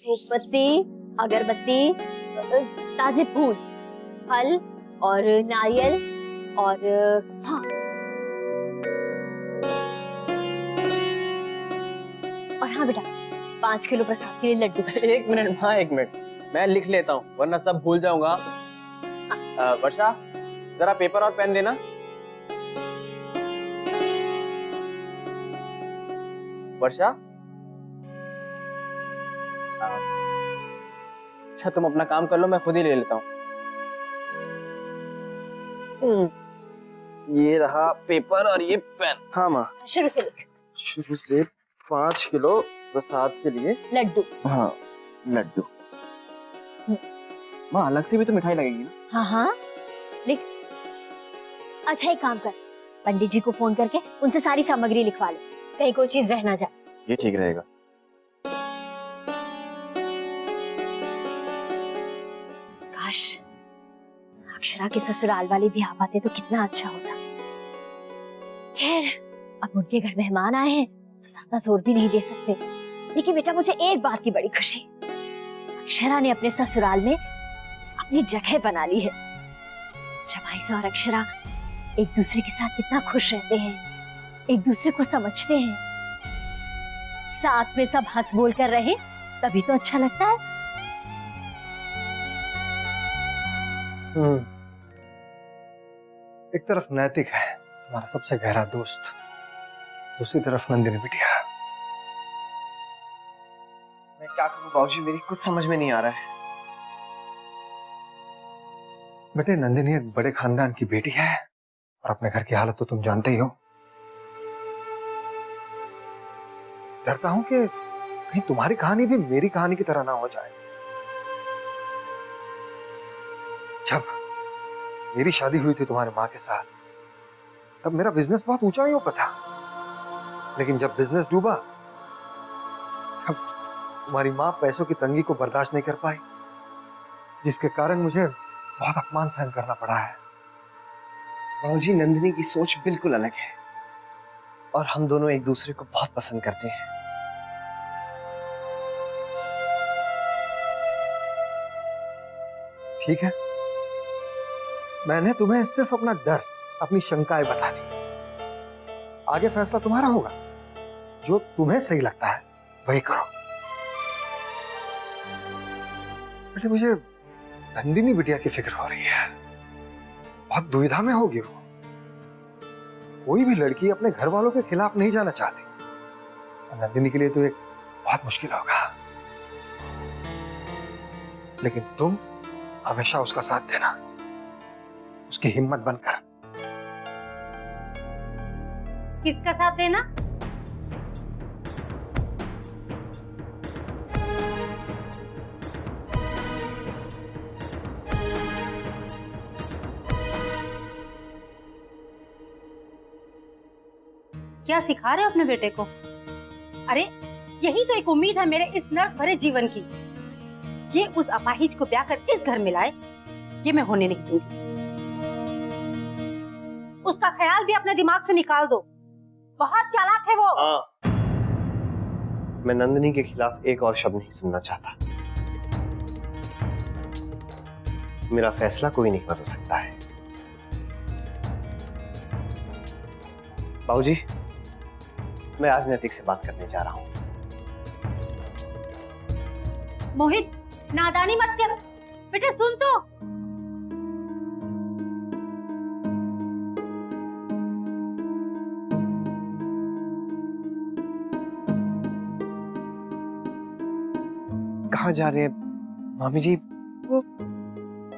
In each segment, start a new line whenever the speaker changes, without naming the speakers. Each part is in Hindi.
धूपबत्ती, अगरबत्ती, ताजे फूल, फल और नारियल और हाँ, और हाँ बेटा 5 किलो प्रसाद के लिए लड्डू।
एक मिनट माँ, एक मिनट, मैं लिख लेता हूँ वरना सब भूल जाऊंगा। वर्षा, जरा पेपर और पेन देना। वर्षा, अच्छा तुम अपना काम कर लो, मैं खुद ही ले लेता हूँ। ये रहा पेपर और ये पेन। हाँ माँ,
शुरू से लिख।
शुरू से 5 किलो प्रसाद के लिए
लड्डू।
हाँ लड्डू। माँ अलग से भी तो मिठाई लगेगी ना?
हाँ हाँ लिख। अच्छा एक काम कर, पंडित जी को फोन करके उनसे सारी सामग्री लिखवा ले, कहीं कोई चीज रह ना जाए।
ये ठीक रहेगा।
काश अक्षरा के ससुराल वाले भी आ पाते तो कितना अच्छा होता। खैर अब उनके घर मेहमान आए हैं तो ज्यादा जोर भी नहीं दे सकते। लेकिन बेटा मुझे एक बात की बड़ी खुशी, अक्षरा ने अपने ससुराल में अपनी जगह बना ली है। जमाई और अक्षरा एक दूसरे के साथ कितना खुश रहते हैं, एक दूसरे को समझते हैं, साथ में सब हंस बोल कर रहे, तभी तो अच्छा लगता है।
एक तरफ नैतिक है तुम्हारा सबसे गहरा दोस्त, दूसरी तरफ नंदिनी बिटिया।
मैं क्या करूं बाबूजी, मेरी कुछ समझ में नहीं आ रहा है।
बेटे नंदिनी एक बड़े खानदान की बेटी है और अपने घर की हालत तो तुम जानते ही हो। डरता हूं कि कहीं तुम्हारी कहानी भी मेरी कहानी की तरह ना हो जाए। जब मेरी शादी हुई थी तुम्हारे माँ के साथ, तब मेरा बिजनेस बहुत ऊंचाइयों पर था, लेकिन जब बिजनेस डूबा तब तुम्हारी माँ पैसों की तंगी को बर्दाश्त नहीं कर पाई, जिसके कारण मुझे बहुत अपमान सहन करना पड़ा है।
बाबूजी नंदिनी की सोच बिल्कुल अलग है और हम दोनों एक दूसरे को बहुत पसंद करते हैं।
ठीक है, मैंने तुम्हें सिर्फ अपना डर, अपनी शंकाएं बता दी। आगे फैसला तुम्हारा होगा, जो तुम्हें सही लगता है वही करो। बेटे मुझे नंदिनी बिटिया की फिक्र हो रही है, बहुत दुविधा में होगी वो। कोई भी लड़की अपने घर वालों के खिलाफ नहीं जाना चाहती, नंदिनी के लिए तो एक बहुत मुश्किल होगा। लेकिन तुम हमेशा उसका साथ देना, उसकी हिम्मत बनकर।
किसका साथ देना? क्या सिखा रहे हो अपने बेटे को? अरे यही तो एक उम्मीद है मेरे इस नर्क भरे जीवन की। ये उस अपाहिज को ब्याह कर इस घर में लाए, ये मैं होने नहीं दूंगी। उसका ख्याल भी अपने दिमाग से निकाल दो, बहुत चालाक है वो।
मैं नंदिनी के खिलाफ एक और शब्द नहीं सुनना चाहता। मेरा फैसला कोई नहीं बदल सकता है। बाबूजी, मैं आज नैतिक से बात करने जा रहा हूं।
मोहित नादानी मत कर बेटे, सुन तो।
कहाँ जा रहे हैं मामी जी?
वो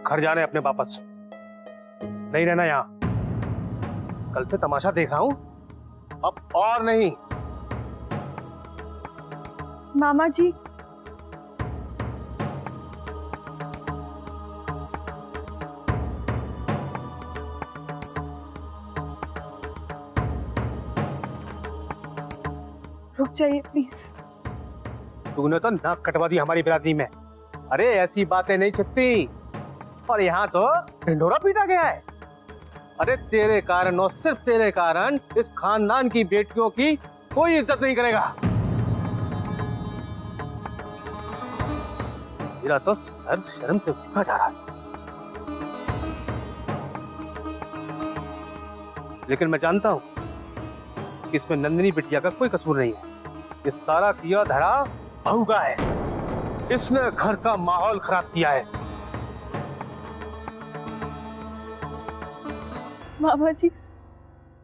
घर जा रहे हैं अपने वापस, नहीं रहना यहाँ। कल से तमाशा देख रहा हूं, अब और नहीं।
मामा जी, रुक जाइए प्लीज।
तूने तो नाक कटवा दी हमारी बिरादरी में। अरे ऐसी बातें नहीं छिपती, और यहाँ तो ढिंढोरा पीटा गया है। अरे तेरे कारण और सिर्फ तेरे कारण इस खानदान की बेटियों की कोई इज्जत नहीं करेगा। मेरा तो सर शर्म से झुका जा रहा है। लेकिन मैं जानता हूं कि इसमें नंदिनी बिटिया का कोई कसूर नहीं है। ये सारा किया धरा बहू का है। इसने घर का माहौल खराब किया है।
मामा जी,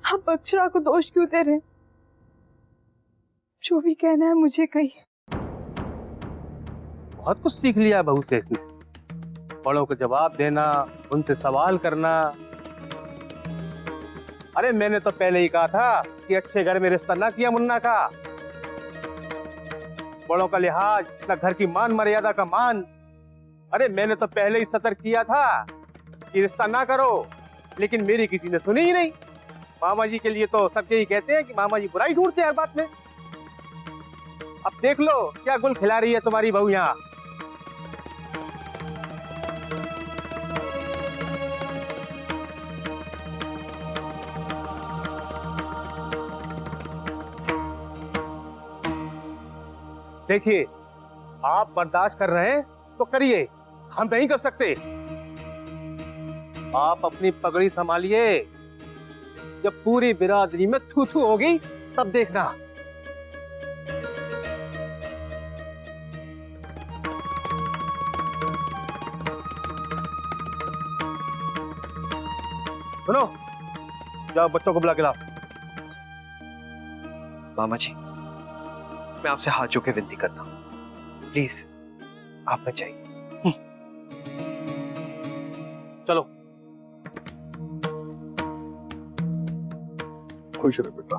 आप अक्षरा को दोष क्यों दे रहे हैं? जो भी कहना है मुझे कहिए।
बहुत कुछ सीख लिया बहू से इसने। बड़ों को जवाब देना, उनसे सवाल करना। अरे मैंने तो पहले ही कहा था कि अच्छे घर में रिश्ता ना किया मुन्ना का। बड़ों का लिहाज, ना घर की मान मर्यादा का मान। अरे मैंने तो पहले ही सतर्क किया था कि रिश्ता ना करो, लेकिन मेरी किसी ने सुनी ही नहीं। मामा जी के लिए तो सब यही कहते हैं कि मामा जी बुराई ढूंढते हैं हर बात में। अब देख लो क्या गुल खिला रही है तुम्हारी बहू यहाँ। देखिए, आप बर्दाश्त कर रहे हैं तो करिए, हम नहीं कर सकते। आप अपनी पगड़ी संभालिए। जब पूरी बिरादरी में थू थू होगी तब देखना। सुनो, जाओ बच्चों को बुला के लाओ।
मामा जी, मैं आपसे हाथ जोड़ के विनती करता हूँ, प्लीज आप मत जाइए।
चलो।
खुश रहो बेटा।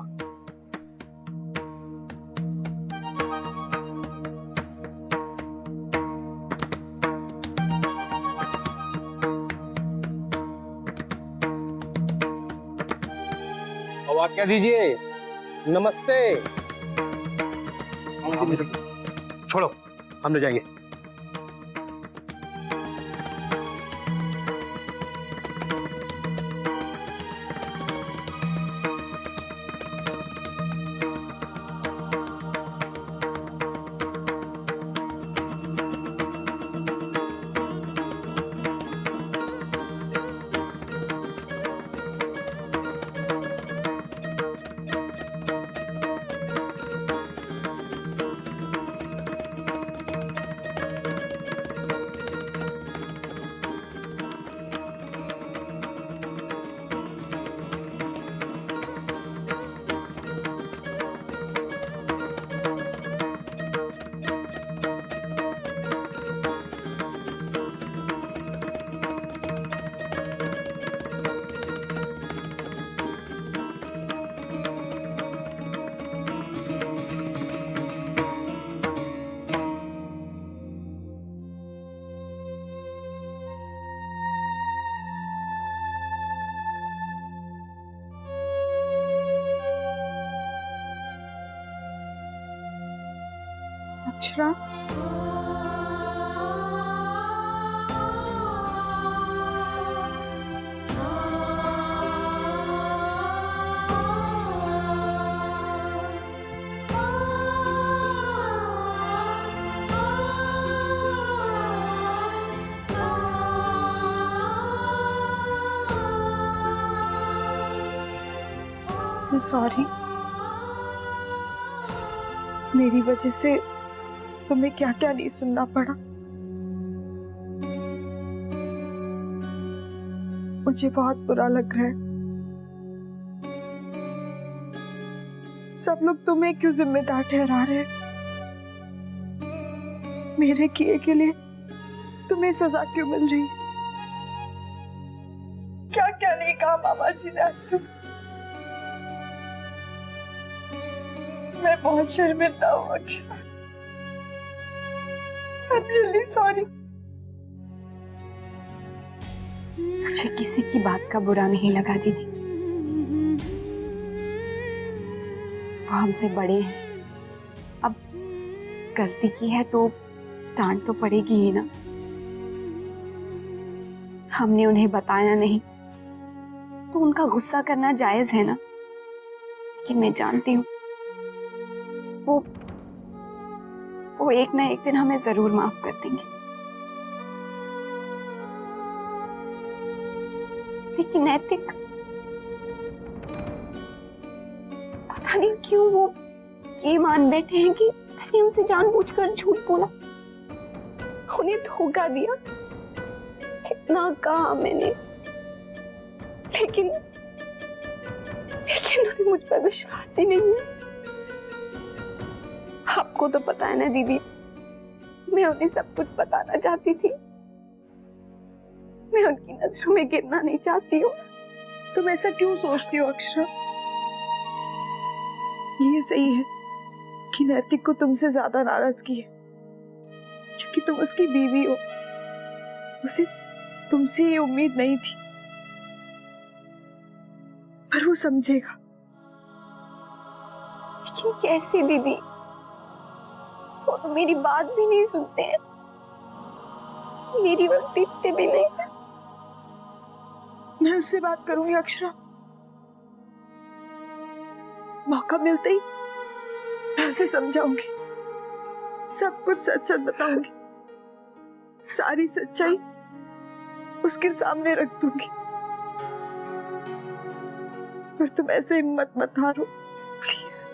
अब आज्ञा दीजिए। नमस्ते। छोड़ो, हम ले जाएंगे।
Akshara, I'm sorry। मेरी वजह से तुम्हें क्या क्या नहीं सुनना पड़ा। मुझे बहुत बुरा लग रहा है। सब लोग तुम्हें क्यों जिम्मेदार ठहरा रहे हैं? मेरे किए के लिए तुम्हें सजा क्यों मिल रही है? क्या क्या नहीं कहा मामा जी ने आज तक। मैं बहुत शर्मिंदा हूँ अक्षरा। I'm really sorry।
मुझे किसी की बात का बुरा नहीं लगा दीदी। वो हमसे बड़े हैं, अब गलती की है तो डांट तो पड़ेगी ही ना। हमने उन्हें बताया नहीं तो उनका गुस्सा करना जायज है ना। लेकिन मैं जानती हूँ वो एक ना एक दिन हमें जरूर माफ कर देंगे। लेकिन नैतिक, पता नहीं क्यों वो ये मान बैठे हैं कि मैंने उनसे जानबूझकर झूठ बोला, उन्हें धोखा दिया। कितना कहा मैंने, लेकिन उन्हें मुझ पर विश्वास ही नहीं है। आपको तो पता है ना दीदी, मैं उन्हें सब कुछ बताना चाहती थी। मैं उनकी नजरों में गिरना नहीं चाहती हूँ।
तुम ऐसा क्यों सोचती हो अक्षरा? ये सही है कि नैतिक को तुमसे ज्यादा नाराजगी है, क्योंकि तुम उसकी बीवी हो। उसे तुमसे ये उम्मीद नहीं थी, पर वो समझेगा।
लेकिन कैसे दीदी, वो तो मेरी बात भी नहीं सुनते हैं, मेरी बात देखते भी नहीं है।
मैं उससे बात करूंगी अक्षरा, मौका मिलते ही मैं उसे समझाऊंगी, सब कुछ सच सच बताऊंगी, सारी सच्चाई उसके सामने रख दूंगी। पर तुम ऐसे हिम्मत मत हारो प्लीज।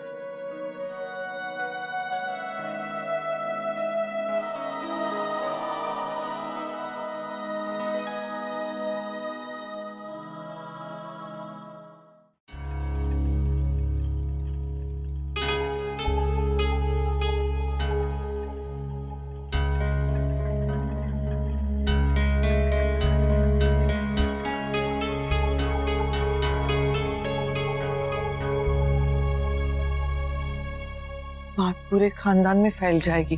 बात पूरे खानदान में फैल जाएगी।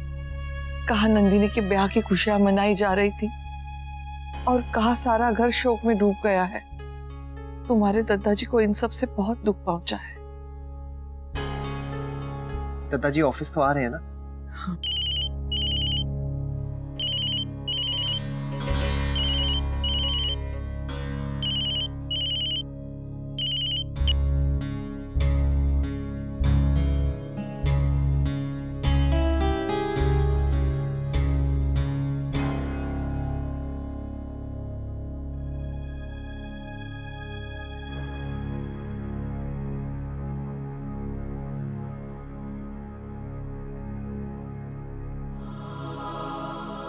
कहा नंदिनी के ब्याह की खुशियां मनाई जा रही थी और कहा सारा घर शोक में डूब गया है। तुम्हारे दादाजी को इन सब से बहुत दुख पहुंचा है।
दादाजी ऑफिस तो आ रहे हैं ना?
हाँ।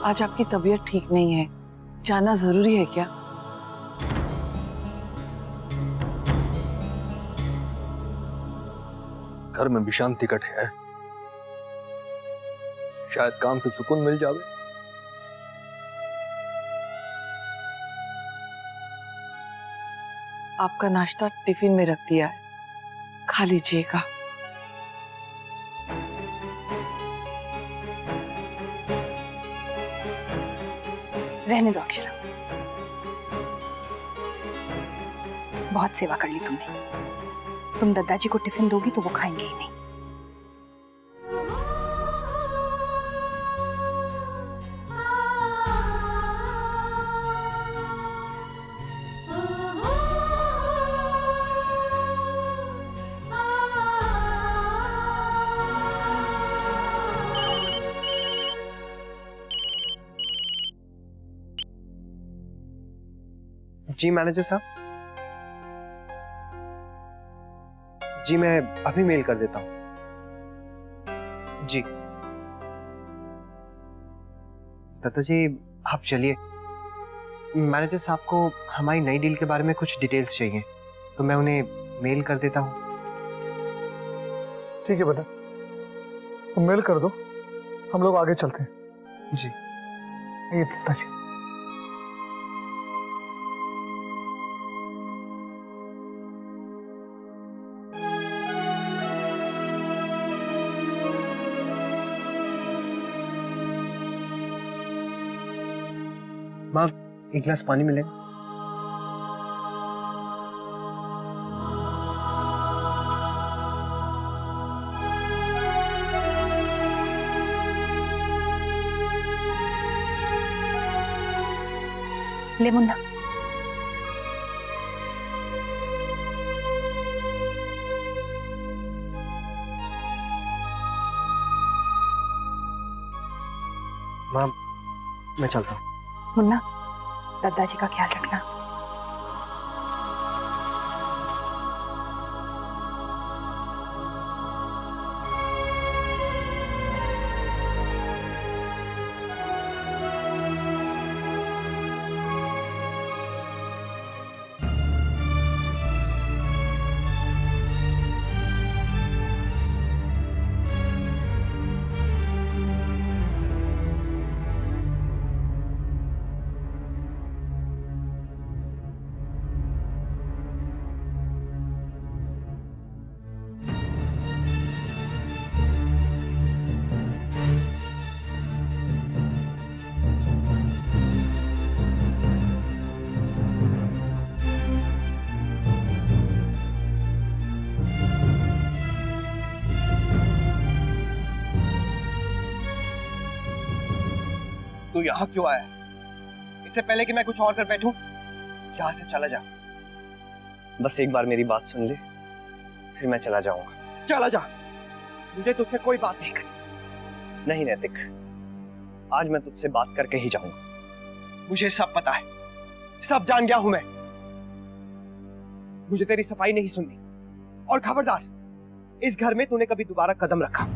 आज आपकी तबीयत ठीक नहीं है, जाना जरूरी है क्या?
घर में भी शांति कट है, शायद काम से सुकून मिल जावे।
आपका नाश्ता टिफिन में रख दिया है, खा लीजिएगा।
रहने दो अक्षरा, बहुत सेवा कर ली तुमने। तुम दादाजी को टिफिन दोगी तो वो खाएंगे ही नहीं।
जी मैनेजर साहब, जी मैं अभी मेल कर देता हूं। जी दादाजी आप चलिए, मैनेजर साहब को हमारी नई डील के बारे में कुछ डिटेल्स चाहिए, तो मैं उन्हें मेल कर देता हूं।
ठीक है बेटा, तुम मेल कर दो, हम लोग आगे चलते हैं।
जी
ये दादाजी।
माँ एक गिलास पानी मिलेगा?
ले मुन्ना।
माँ मैं चलता हूँ।
मुन्ना, दादाजी का ख्याल रखना।
तू यहाँ क्यों आया? इससे पहले कि मैं कुछ और कर बैठूं, यहाँ से चला जा। बस एक बार मेरी बात सुन ले, फिर मैं चला जाऊंगा। चला जा, मुझे तुझसे कोई बात नहीं करनी। नहीं नैतिक, आज मैं तुझसे बात करके ही जाऊंगा। मुझे सब पता है, सब जान गया हूं मैं। मुझे तेरी सफाई नहीं सुननी। और खबरदार, इस घर में तूने कभी दोबारा कदम रखा।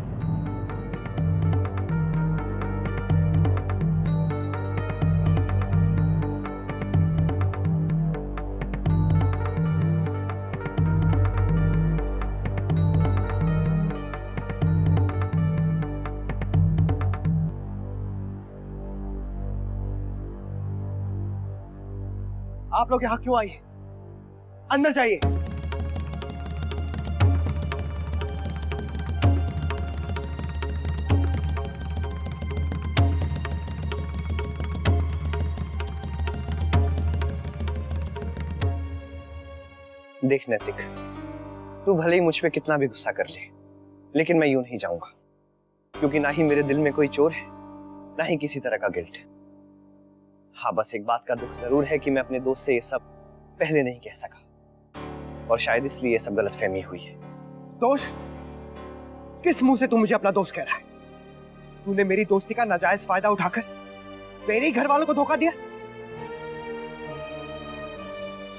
आप लोग यहां क्यों आए? अंदर जाइए। देख नैतिक, तू भले ही मुझ पे कितना भी गुस्सा कर ले, लेकिन मैं यूं नहीं जाऊंगा, क्योंकि ना ही मेरे दिल में कोई चोर है, ना ही किसी तरह का गिल्ट। हाँ, बस एक बात का दुख जरूर है कि मैं अपने दोस्त से ये सब पहले नहीं कह सका, और शायद इसलिए ये सब गलतफहमी हुई है। दोस्त? किस मुंह से तू मुझे अपना दोस्त कह रहा है? तूने मेरी दोस्ती का नाजायज फायदा उठाकर मेरे ही घर वालों को धोखा दिया।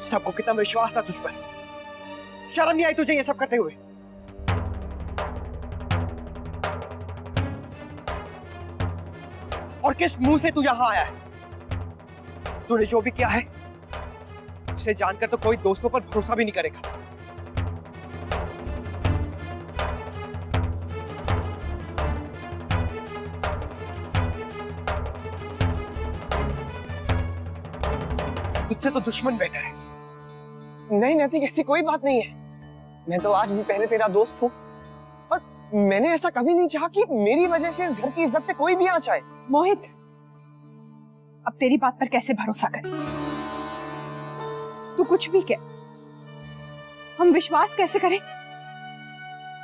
सबको कितना विश्वास था तुझ पर। शर्म नहीं आई तुझे ये सब करते हुए? और किस मुंह से तू यहां आया है? तूने जो भी किया है, उसे जानकर तो कोई दोस्तों पर भरोसा भी नहीं करेगा। तुझसे तो दुश्मन बेहतर है। नहीं नैतिक, ऐसी कोई बात नहीं है। मैं तो आज भी पहले तेरा दोस्त हूँ, और मैंने ऐसा कभी नहीं चाहा कि मेरी वजह से इस घर की इज्जत पे कोई भी आंच आए।
मोहित, अब तेरी बात पर कैसे भरोसा करें? तू कुछ भी कह, हम विश्वास कैसे करें?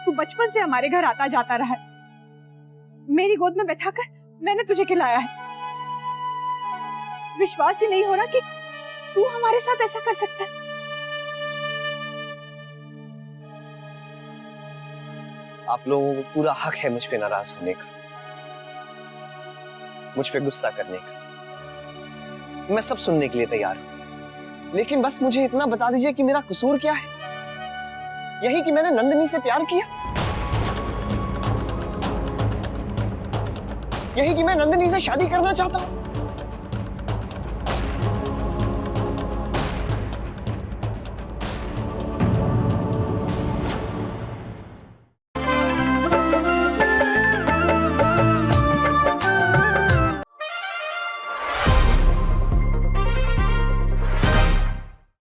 तू बचपन से हमारे घर आता जाता रहा है, मेरी गोद में बैठाकर मैंने तुझे खिलाया है। विश्वास ही नहीं हो रहा कि तू हमारे साथ ऐसा कर सकता है।
आप लोगों को पूरा हक है मुझ पे नाराज होने का, मुझ पे गुस्सा करने का। मैं सब सुनने के लिए तैयार हूं, लेकिन बस मुझे इतना बता दीजिए कि मेरा कसूर क्या है? यही कि मैंने नंदिनी से प्यार किया? यही कि मैं नंदिनी से शादी करना चाहता हूं?